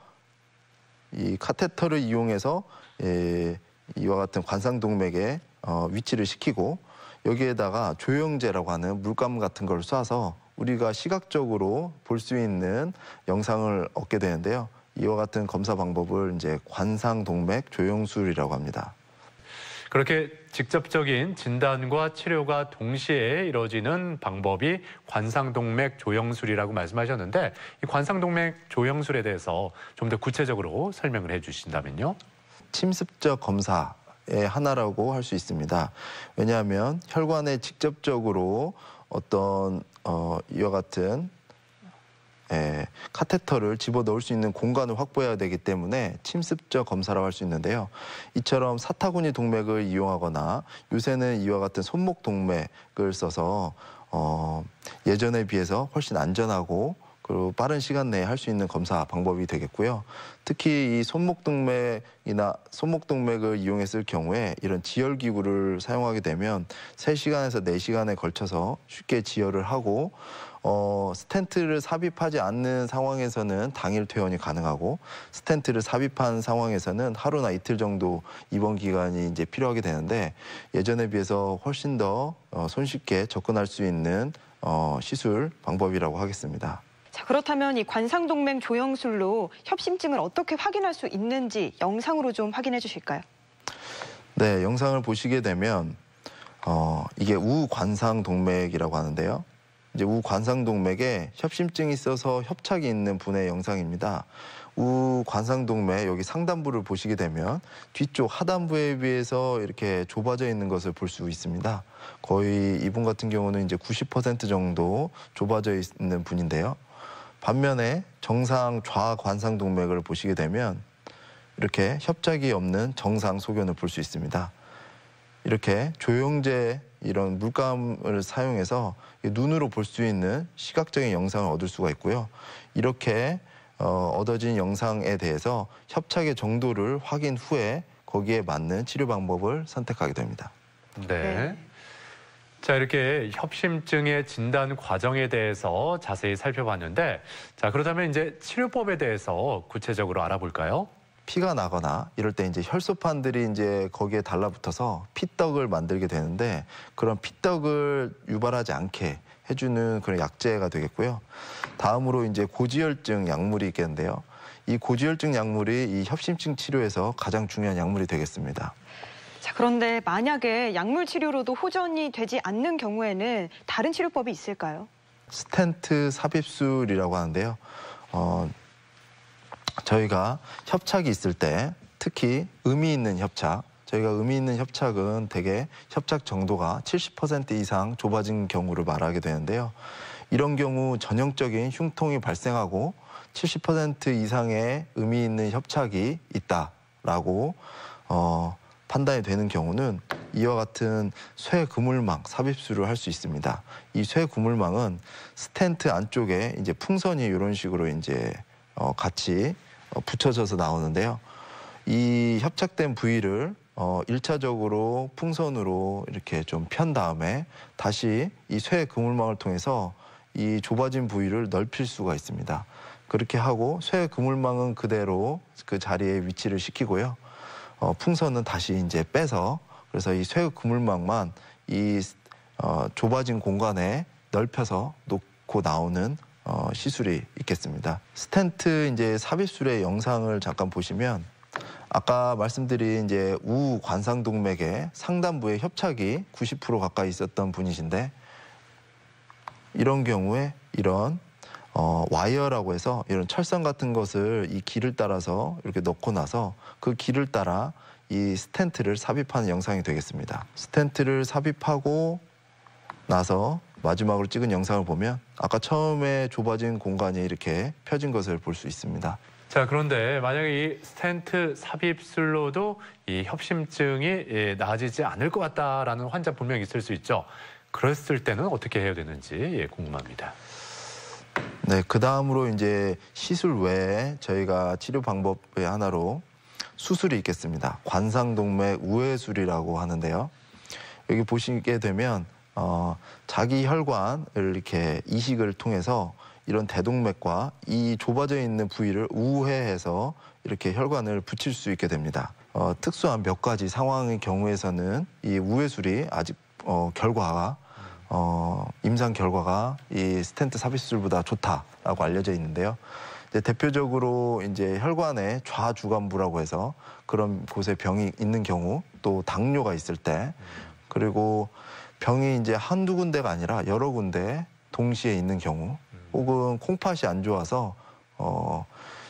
이 카테터를 이용해서 이와 같은 관상동맥에 위치를 시키고 여기에다가 조영제라고 하는 물감 같은 걸 쏴서 우리가 시각적으로 볼 수 있는 영상을 얻게 되는데요. 이와 같은 검사 방법을 이제 관상동맥 조영술이라고 합니다. 그렇게 직접적인 진단과 치료가 동시에 이루어지는 방법이 관상동맥 조영술이라고 말씀하셨는데 이 관상동맥 조영술에 대해서 좀 더 구체적으로 설명을 해주신다면요. 침습적 검사의 하나라고 할 수 있습니다. 왜냐하면 혈관에 직접적으로 어떤 이와 같은 카테터를 집어넣을 수 있는 공간을 확보해야 되기 때문에 침습적 검사라고 할 수 있는데요. 이처럼 사타구니 동맥을 이용하거나 요새는 이와 같은 손목 동맥을 써서 예전에 비해서 훨씬 안전하고 그리고 빠른 시간 내에 할 수 있는 검사 방법이 되겠고요. 특히 이 손목동맥이나 손목동맥을 이용했을 경우에 이런 지혈기구를 사용하게 되면 3시간에서 4시간에 걸쳐서 쉽게 지혈을 하고 스텐트를 삽입하지 않는 상황에서는 당일 퇴원이 가능하고 스텐트를 삽입한 상황에서는 하루나 이틀 정도 입원 기간이 이제 필요하게 되는데 예전에 비해서 훨씬 더 손쉽게 접근할 수 있는 시술 방법이라고 하겠습니다. 자, 그렇다면 이 관상동맥 조영술로 협심증을 어떻게 확인할 수 있는지 영상으로 좀 확인해 주실까요? 네, 영상을 보시게 되면 이게 우관상동맥이라고 하는데요. 이제 우관상동맥에 협심증이 있어서 협착이 있는 분의 영상입니다. 우관상동맥 여기 상단부를 보시게 되면 뒤쪽 하단부에 비해서 이렇게 좁아져 있는 것을 볼 수 있습니다. 거의 이분 같은 경우는 이제 90% 정도 좁아져 있는 분인데요. 반면에 정상 좌관상동맥을 보시게 되면 이렇게 협착이 없는 정상 소견을 볼 수 있습니다. 이렇게 조영제 이런 물감을 사용해서 눈으로 볼 수 있는 시각적인 영상을 얻을 수가 있고요. 이렇게 얻어진 영상에 대해서 협착의 정도를 확인 후에 거기에 맞는 치료 방법을 선택하게 됩니다. 네. 자, 이렇게 협심증의 진단 과정에 대해서 자세히 살펴봤는데 자, 그렇다면 이제 치료법에 대해서 구체적으로 알아볼까요? 피가 나거나 이럴 때 이제 혈소판들이 이제 거기에 달라붙어서 피떡을 만들게 되는데 그런 피떡을 유발하지 않게 해주는 그런 약제가 되겠고요. 다음으로 이제 고지혈증 약물이 있겠는데요. 이 고지혈증 약물이 이 협심증 치료에서 가장 중요한 약물이 되겠습니다. 자, 그런데 만약에 약물 치료로도 호전이 되지 않는 경우에는 다른 치료법이 있을까요? 스텐트 삽입술이라고 하는데요. 저희가 협착이 있을 때 특히 의미 있는 협착, 저희가 의미 있는 협착은 대개 협착 정도가 70% 이상 좁아진 경우를 말하게 되는데요. 이런 경우 전형적인 흉통이 발생하고 70% 이상의 의미 있는 협착이 있다라고 판단이 되는 경우는 이와 같은 쇠그물망 삽입술을 할 수 있습니다. 이 쇠그물망은 스텐트 안쪽에 이제 풍선이 이런 식으로 이제 같이 붙여져서 나오는데요. 이 협착된 부위를 1차적으로 풍선으로 이렇게 좀 편 다음에 다시 이 쇠그물망을 통해서 이 좁아진 부위를 넓힐 수가 있습니다. 그렇게 하고 쇠그물망은 그대로 그 자리에 위치를 시키고요. 풍선은 다시 이제 빼서 그래서 이 쇠그물망만 이 좁아진 공간에 넓혀서 놓고 나오는 시술이 있겠습니다. 스텐트 이제 삽입술의 영상을 잠깐 보시면 아까 말씀드린 이제 우관상동맥의 상단부에 협착이 90% 가까이 있었던 분이신데 이런 경우에 이런 와이어라고 해서 이런 철선 같은 것을 이 길을 따라서 이렇게 넣고 나서 그 길을 따라 이 스텐트를 삽입하는 영상이 되겠습니다. 스텐트를 삽입하고 나서 마지막으로 찍은 영상을 보면 아까 처음에 좁아진 공간이 이렇게 펴진 것을 볼 수 있습니다. 자, 그런데 만약에 이 스텐트 삽입술로도 이 협심증이 나아지지 않을 것 같다라는 환자 분명히 있을 수 있죠. 그랬을 때는 어떻게 해야 되는지 궁금합니다. 네, 그 다음으로 이제 시술 외에 저희가 치료 방법의 하나로 수술이 있겠습니다. 관상동맥 우회술이라고 하는데요. 여기 보시게 되면 자기 혈관을 이렇게 이식을 통해서 이런 대동맥과 이 좁아져 있는 부위를 우회해서 이렇게 혈관을 붙일 수 있게 됩니다. 특수한 몇 가지 상황의 경우에서는 이 우회술이 아직 결과가 임상 결과가 이 스텐트 삽입술보다 좋다라고 알려져 있는데요. 이제 대표적으로 이제 혈관의 좌주관부라고 해서 그런 곳에 병이 있는 경우, 또 당뇨가 있을 때, 그리고 병이 이제 한두 군데가 아니라 여러 군데 동시에 있는 경우, 혹은 콩팥이 안 좋아서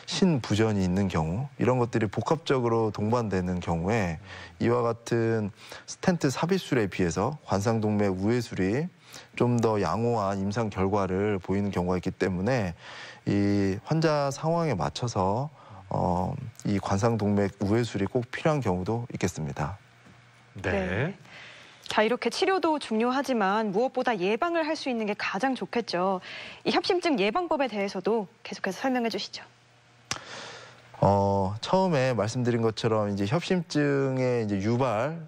신부전이 있는 경우, 이런 것들이 복합적으로 동반되는 경우에 이와 같은 스텐트 삽입술에 비해서 관상동맥 우회술이 좀 더 양호한 임상 결과를 보이는 경우가 있기 때문에 이 환자 상황에 맞춰서 이 관상동맥 우회술이 꼭 필요한 경우도 있겠습니다. 네. 자, 이렇게 치료도 중요하지만 무엇보다 예방을 할 수 있는 게 가장 좋겠죠. 이 협심증 예방법에 대해서도 계속해서 설명해 주시죠. 처음에 말씀드린 것처럼 이제 협심증의 이제 유발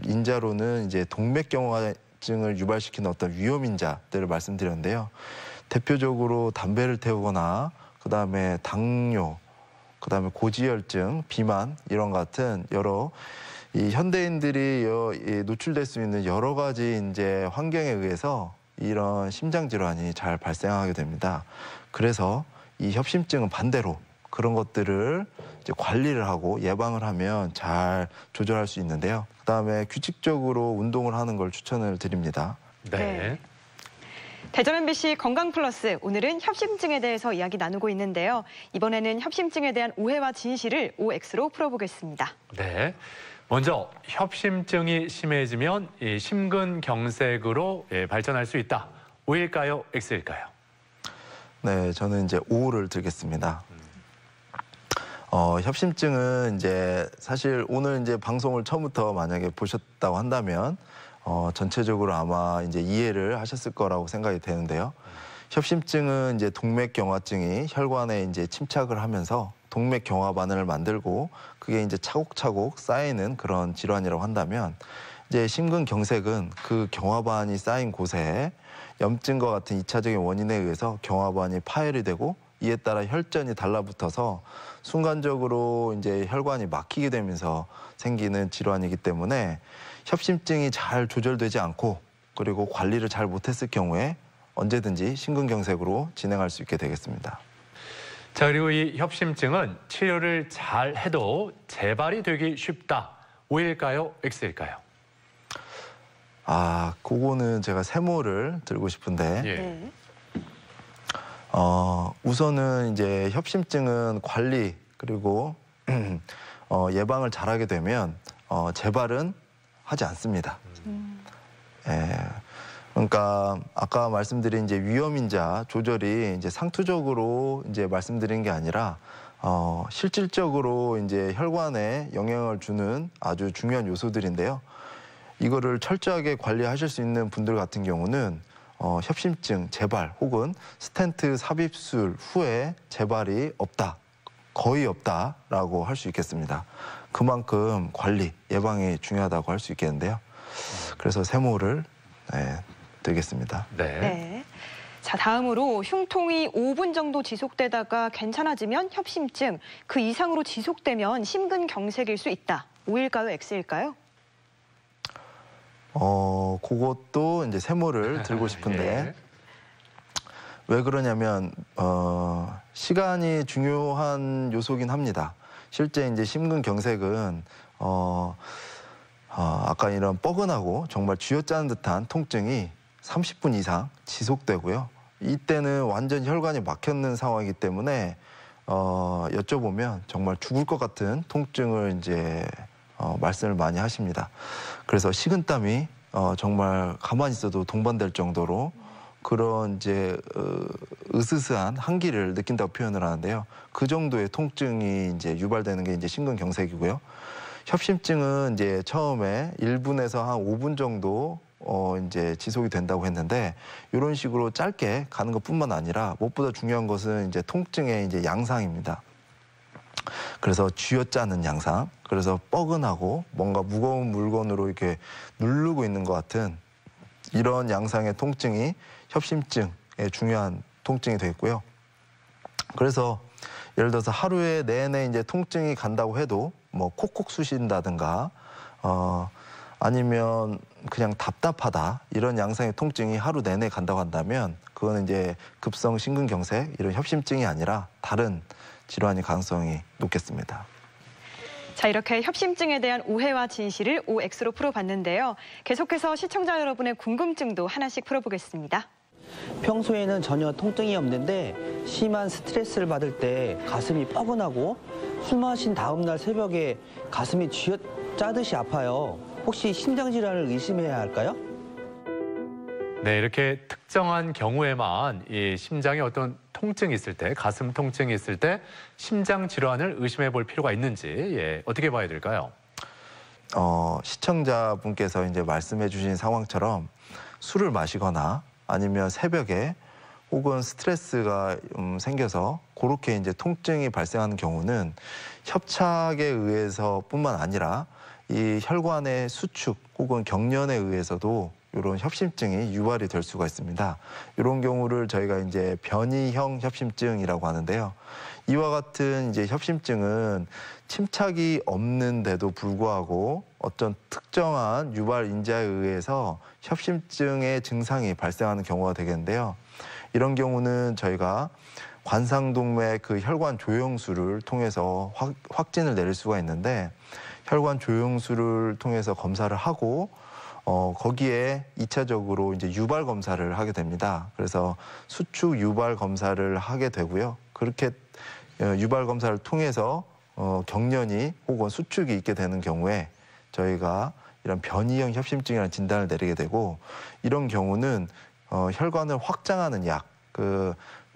인자로는 이제 동맥경화증을 유발시키는 어떤 위험인자들을 말씀드렸는데요. 대표적으로 담배를 태우거나 그다음에 당뇨, 그다음에 고지혈증, 비만 이런 같은 여러 이 현대인들이 노출될 수 있는 여러 가지 이제 환경에 의해서 이런 심장 질환이 잘 발생하게 됩니다. 그래서 이 협심증은 반대로 그런 것들을 이제 관리를 하고 예방을 하면 잘 조절할 수 있는데요. 그다음에 규칙적으로 운동을 하는 걸 추천을 드립니다. 네. 대전 MBC 건강플러스, 오늘은 협심증에 대해서 이야기 나누고 있는데요. 이번에는 협심증에 대한 오해와 진실을 OX로 풀어보겠습니다. 네. 먼저 협심증이 심해지면 이 심근경색으로 발전할 수 있다. O일까요? X일까요? 네, 저는 이제 O를 들겠습니다. 협심증은 이제 사실 오늘 이제 방송을 처음부터 만약에 보셨다고 한다면 전체적으로 아마 이제 이해를 하셨을 거라고 생각이 되는데요. 협심증은 이제 동맥경화증이 혈관에 이제 침착을 하면서 동맥경화반을 만들고 그게 이제 차곡차곡 쌓이는 그런 질환이라고 한다면, 이제 심근경색은 그 경화반이 쌓인 곳에 염증과 같은 2차적인 원인에 의해서 경화반이 파열이 되고 이에 따라 혈전이 달라붙어서 순간적으로 이제 혈관이 막히게 되면서 생기는 질환이기 때문에 협심증이 잘 조절되지 않고 그리고 관리를 잘 못했을 경우에 언제든지 심근경색으로 진행할 수 있게 되겠습니다. 자, 그리고 이 협심증은 치료를 잘 해도 재발이 되기 쉽다. O일까요? X일까요? 그거는 제가 세모를 들고 싶은데, 예. 우선은 이제 협심증은 관리 그리고 예방을 잘하게 되면 재발은 하지 않습니다. 예. 그러니까 아까 말씀드린 이제 위험인자 조절이 이제 상투적으로 이제 말씀드린 게 아니라 실질적으로 이제 혈관에 영향을 주는 아주 중요한 요소들인데요. 이거를 철저하게 관리하실 수 있는 분들 같은 경우는 협심증 재발 혹은 스텐트 삽입술 후에 재발이 없다, 거의 없다라고 할 수 있겠습니다. 그만큼 관리, 예방이 중요하다고 할 수 있겠는데요. 그래서 세모를 들겠습니다. 네. 자, 다음으로 흉통이 5분 정도 지속되다가 괜찮아지면 협심증, 그 이상으로 지속되면 심근경색일 수 있다. O일까요? X일까요? 그것도 이제 세모를 들고 싶은데 예. 왜 그러냐면 시간이 중요한 요소긴 합니다. 실제 이제 심근경색은 아까 이런 뻐근하고 정말 쥐어짜는 듯한 통증이 30분 이상 지속되고요. 이때는 완전 혈관이 막혔는 상황이기 때문에 여쭤보면 정말 죽을 것 같은 통증을 이제 말씀을 많이 하십니다. 그래서 식은땀이 정말 가만히 있어도 동반될 정도로 그런 이제 으스스한 한기를 느낀다고 표현을 하는데요. 그 정도의 통증이 이제 유발되는 게 이제 심근경색이고요. 협심증은 이제 처음에 1분에서 한 5분 정도 이제 지속이 된다고 했는데, 이런 식으로 짧게 가는 것뿐만 아니라 무엇보다 중요한 것은 이제 통증의 이제 양상입니다. 그래서 쥐어짜는 양상, 그래서 뻐근하고 뭔가 무거운 물건으로 이렇게 누르고 있는 것 같은 이런 양상의 통증이 협심증의 중요한 통증이 되겠고요. 그래서 예를 들어서 하루에 내내 이제 통증이 간다고 해도 뭐 콕콕 쑤신다든가 아니면 그냥 답답하다 이런 양상의 통증이 하루 내내 간다고 한다면 그거는 이제 급성 심근경색 이런 협심증이 아니라 다른 질환의 가능성이 높겠습니다. 자, 이렇게 협심증에 대한 오해와 진실을 OX로 풀어봤는데요. 계속해서 시청자 여러분의 궁금증도 하나씩 풀어보겠습니다. 평소에는 전혀 통증이 없는데 심한 스트레스를 받을 때 가슴이 뻐근하고 술 마신 다음 날 새벽에 가슴이 쥐어짜듯이 아파요. 혹시 심장질환을 의심해야 할까요? 네, 이렇게 특정한 경우에만 이 심장에 어떤 통증이 있을 때, 가슴 통증이 있을 때 심장 질환을 의심해 볼 필요가 있는지 어떻게 봐야 될까요? 시청자분께서 이제 말씀해 주신 상황처럼 술을 마시거나 아니면 새벽에 혹은 스트레스가 생겨서 그렇게 이제 통증이 발생하는 경우는 협착에 의해서뿐만 아니라 이 혈관의 수축 혹은 경련에 의해서도 이런 협심증이 유발이 될 수가 있습니다. 이런 경우를 저희가 이제 변이형 협심증이라고 하는데요. 이와 같은 이제 협심증은 침착이 없는데도 불구하고 어떤 특정한 유발 인자에 의해서 협심증의 증상이 발생하는 경우가 되겠는데요. 이런 경우는 저희가 관상동맥 그 혈관 조영술을 통해서 확진을 내릴 수가 있는데 혈관 조영술을 통해서 검사를 하고 거기에 2차적으로 이제 유발 검사를 하게 됩니다. 그래서 수축 유발 검사를 하게 되고요. 그렇게 유발 검사를 통해서 경련이 혹은 수축이 있게 되는 경우에 저희가 이런 변이형 협심증이라는 진단을 내리게 되고 이런 경우는 혈관을 확장하는 약,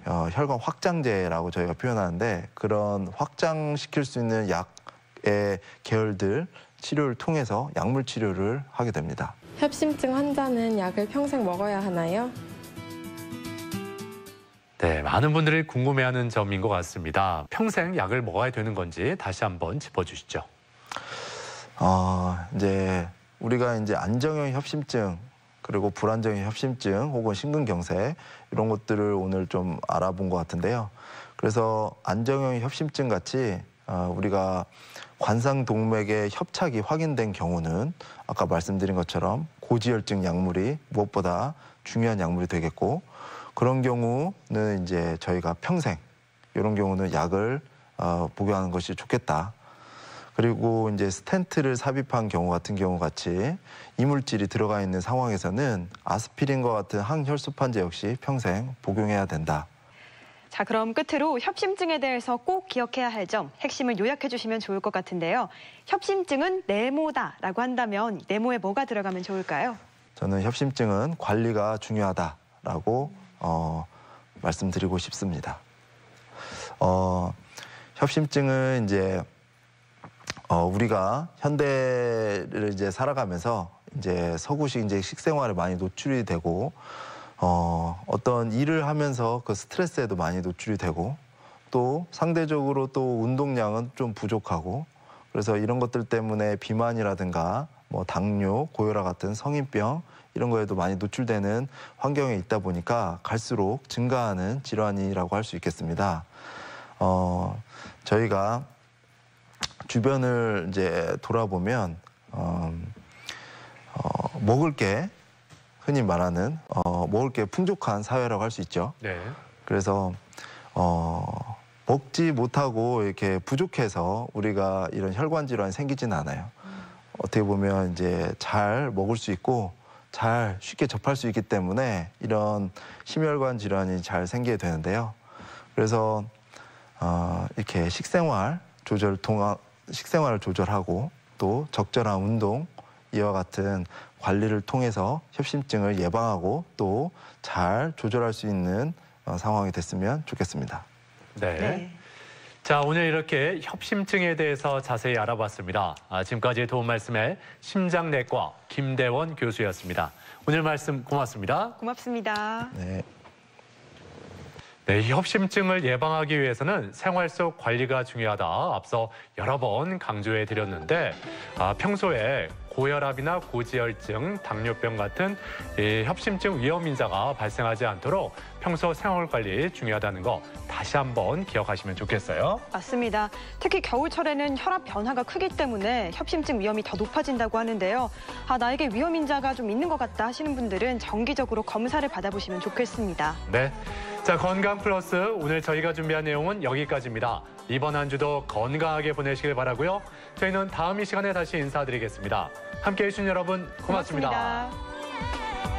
혈관 확장제라고 저희가 표현하는데 그런 확장시킬 수 있는 약의 계열들 치료를 통해서 약물 치료를 하게 됩니다. 협심증 환자는 약을 평생 먹어야 하나요? 네, 많은 분들이 궁금해하는 점인 것 같습니다. 평생 약을 먹어야 되는 건지 다시 한번 짚어주시죠. 이제 우리가 이제 안정형 협심증 그리고 불안정형 협심증 혹은 심근경색 이런 것들을 오늘 좀 알아본 것 같은데요. 그래서 안정형 협심증 같이 우리가 관상동맥의 협착이 확인된 경우는 아까 말씀드린 것처럼 고지혈증 약물이 무엇보다 중요한 약물이 되겠고 그런 경우는 이제 저희가 평생 이런 경우는 약을 복용하는 것이 좋겠다. 그리고 이제 스텐트를 삽입한 경우 같은 경우 같이 이물질이 들어가 있는 상황에서는 아스피린과 같은 항혈소판제 역시 평생 복용해야 된다. 자, 그럼 끝으로 협심증에 대해서 꼭 기억해야 할 점, 핵심을 요약해 주시면 좋을 것 같은데요. 협심증은 네모다라고 한다면 네모에 뭐가 들어가면 좋을까요? 저는 협심증은 관리가 중요하다라고 말씀드리고 싶습니다. 협심증은 이제 우리가 현대를 이제 살아가면서 이제 서구식 이제 식생활에 많이 노출이 되고 어떤 일을 하면서 그 스트레스에도 많이 노출이 되고 또 상대적으로 또 운동량은 좀 부족하고 그래서 이런 것들 때문에 비만이라든가 뭐 당뇨, 고혈압 같은 성인병 이런 거에도 많이 노출되는 환경에 있다 보니까 갈수록 증가하는 질환이라고 할 수 있겠습니다. 저희가 주변을 이제 돌아보면 먹을 게 흔히 말하는 먹을 게 풍족한 사회라고 할 수 있죠. 네. 그래서 먹지 못하고 이렇게 부족해서 우리가 이런 혈관 질환이 생기지는 않아요. 어떻게 보면 이제 잘 먹을 수 있고 잘 쉽게 접할 수 있기 때문에 이런 심혈관 질환이 잘 생기게 되는데요. 그래서 이렇게 식생활을 조절하고 또 적절한 운동 이와 같은 관리를 통해서 협심증을 예방하고 또 잘 조절할 수 있는 상황이 됐으면 좋겠습니다. 네. 자, 오늘 이렇게 협심증에 대해서 자세히 알아봤습니다. 지금까지 도움 말씀에 심장내과 김대원 교수였습니다. 오늘 말씀 고맙습니다. 고맙습니다. 네. 네, 협심증을 예방하기 위해서는 생활 속 관리가 중요하다. 앞서 여러 번 강조해 드렸는데 평소에 고혈압이나 고지혈증, 당뇨병 같은 협심증 위험 인자가 발생하지 않도록 평소 생활 관리 중요하다는 거 다시 한번 기억하시면 좋겠어요. 맞습니다. 특히 겨울철에는 혈압 변화가 크기 때문에 협심증 위험이 더 높아진다고 하는데요. 나에게 위험 인자가 좀 있는 것 같다 하시는 분들은 정기적으로 검사를 받아보시면 좋겠습니다. 네. 자, 건강 플러스 오늘 저희가 준비한 내용은 여기까지입니다. 이번 한 주도 건강하게 보내시길 바라고요. 저희는 다음 이 시간에 다시 인사드리겠습니다. 함께해 주신 여러분 고맙습니다. 고맙습니다.